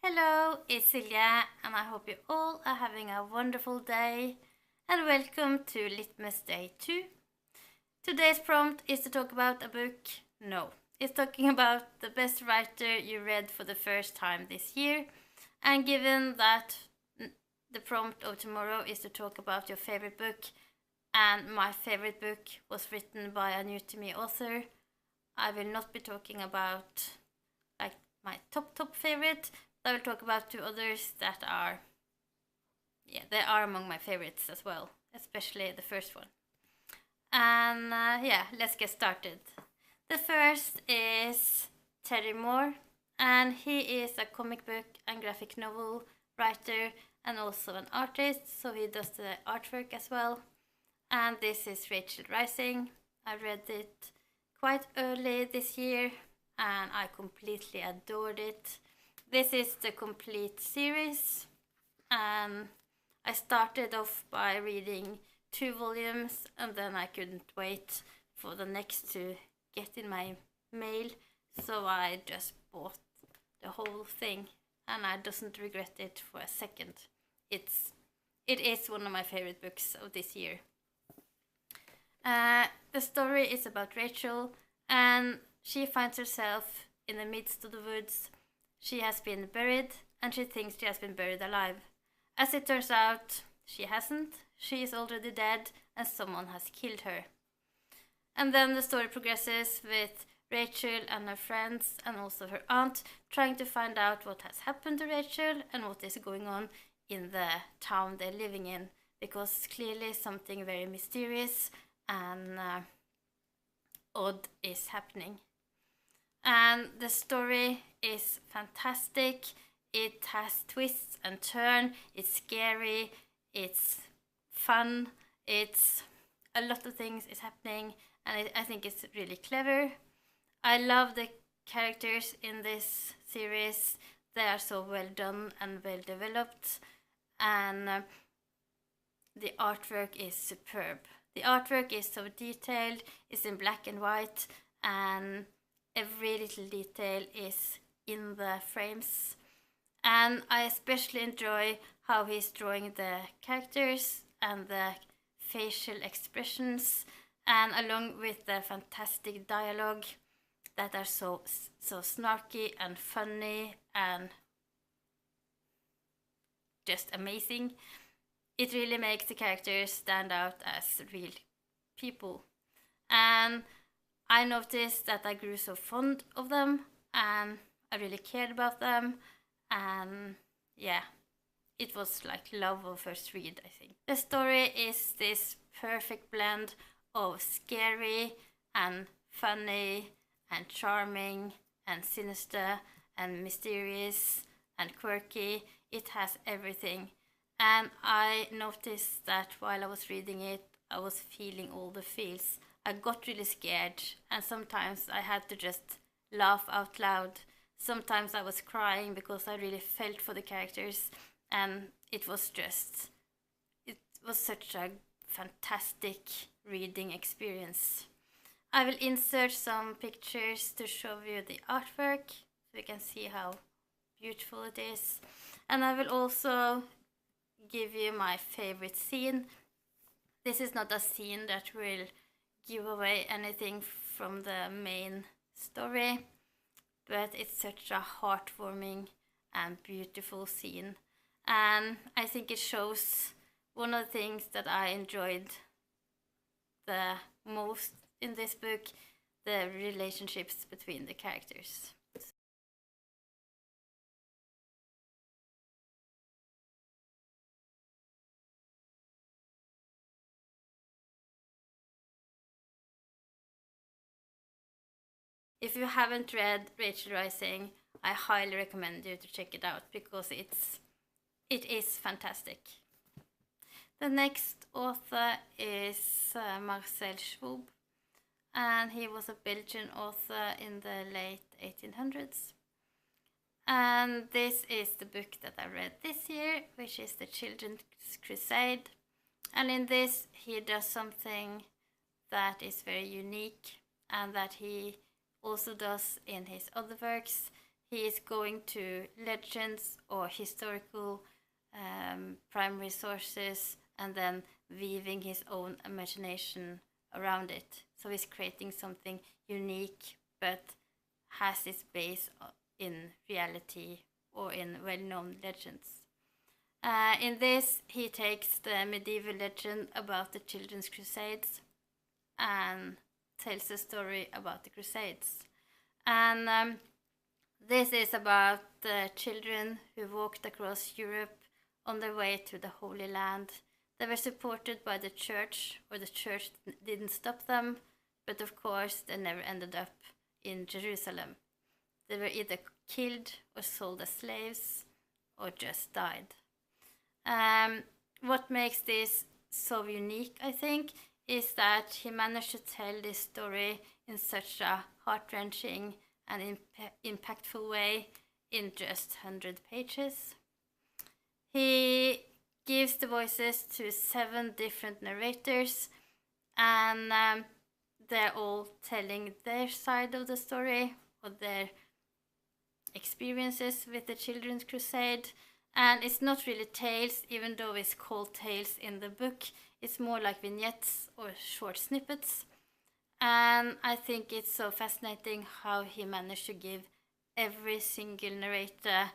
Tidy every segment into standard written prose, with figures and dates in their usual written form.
Hello, it's Silja, and I hope you all are having a wonderful day. And welcome to LitMas Day 2. Today's prompt is to talk about a book. No, it's talking about the best writer you read for the first time this year. And given that the prompt of tomorrow is to talk about your favorite book, and my favorite book was written by a new to me author, I will not be talking about like my top favorite. I will talk about two others that are, they are among my favorites as well, especially the first one. And let's get started. The first is Terry Moore, and he is a comic book and graphic novel writer and also an artist, so he does the artwork as well. And this is Rachel Rising. I read it quite early this year and I completely adored it. This is the complete series, and I started off by reading 2 volumes and then I couldn't wait for the next to get in my mail, so I just bought the whole thing and I doesn't regret it for a second. It is one of my favorite books of this year. The story is about Rachel, and she finds herself in the midst of the woods. She has been buried, and she thinks she has been buried alive. As it turns out, she hasn't. She is already dead, and someone has killed her. And then the story progresses with Rachel and her friends, and also her aunt, trying to find out what has happened to Rachel and what is going on in the town they're living in, because clearly something very mysterious and odd is happening. And the story is fantastic. It has twists and turns. It's scary. It's fun. It's a lot of things is happening, and I think it's really clever. I love the characters in this series. They are so well done and well developed, and the artwork is superb. The artwork is so detailed. It's in black and white, and every little detail is in the frames. And I especially enjoy how he's drawing the characters and the facial expressions, and along with the fantastic dialogue that are so snarky and funny and just amazing. It really makes the characters stand out as real people. And I noticed that I grew so fond of them, and I really cared about them, and it was like love of first read, I think. The story is this perfect blend of scary and funny and charming and sinister and mysterious and quirky. It has everything. And I noticed that while I was reading it, I was feeling all the feels. I got really scared, and sometimes I had to just laugh out loud. Sometimes I was crying because I really felt for the characters, and it was such a fantastic reading experience. I will insert some pictures to show you the artwork so you can see how beautiful it is. And I will also give you my favorite scene. This is not a scene that will give away anything from the main story, but it's such a heartwarming and beautiful scene, and I think it shows one of the things that I enjoyed the most in this book, the relationships between the characters. If you haven't read Rachel Rising, I highly recommend you to check it out because it is fantastic. The next author is Marcel Schwob, and he was a Belgian author in the late 1800s. And this is the book that I read this year, which is The Children's Crusade. And in this, he does something that is very unique and that he also does in his other works. he is going to legends or historical primary sources and then weaving his own imagination around it. So he's creating something unique but has its base in reality or in well-known legends. In this, he takes the medieval legend about the Children's Crusades and tells a story about the Crusades. And this is about the children who walked across Europe on their way to the Holy Land. They were supported by the church, or the church didn't stop them, but of course they never ended up in Jerusalem. They were either killed or sold as slaves or just died. What makes this so unique, I think, is that he managed to tell this story in such a heart-wrenching and impactful way in just 100 pages. He gives the voices to 7 different narrators, and they're all telling their side of the story or their experiences with the Children's Crusade. And it's not really tales, even though it's called tales in the book. It's more like vignettes or short snippets. And I think it's so fascinating how he managed to give every single narrator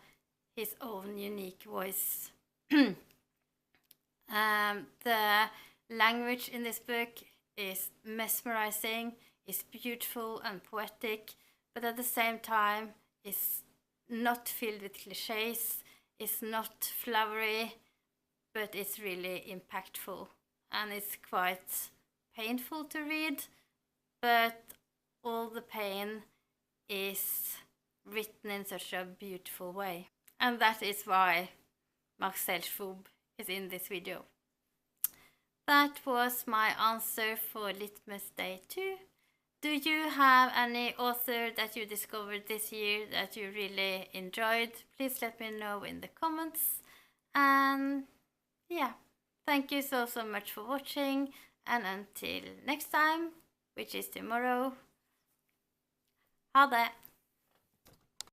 his own unique voice. The language in this book is mesmerizing, is beautiful and poetic, but at the same time is not filled with cliches. It's not flowery, but it's really impactful, and it's quite painful to read, but all the pain is written in such a beautiful way. And that is why Marcel Schwob is in this video. That was my answer for Litmas Day 2. Do you have any author that you discovered this year that you really enjoyed? Please let me know in the comments. And yeah, thank you so much for watching. And until next time, which is tomorrow, ha det!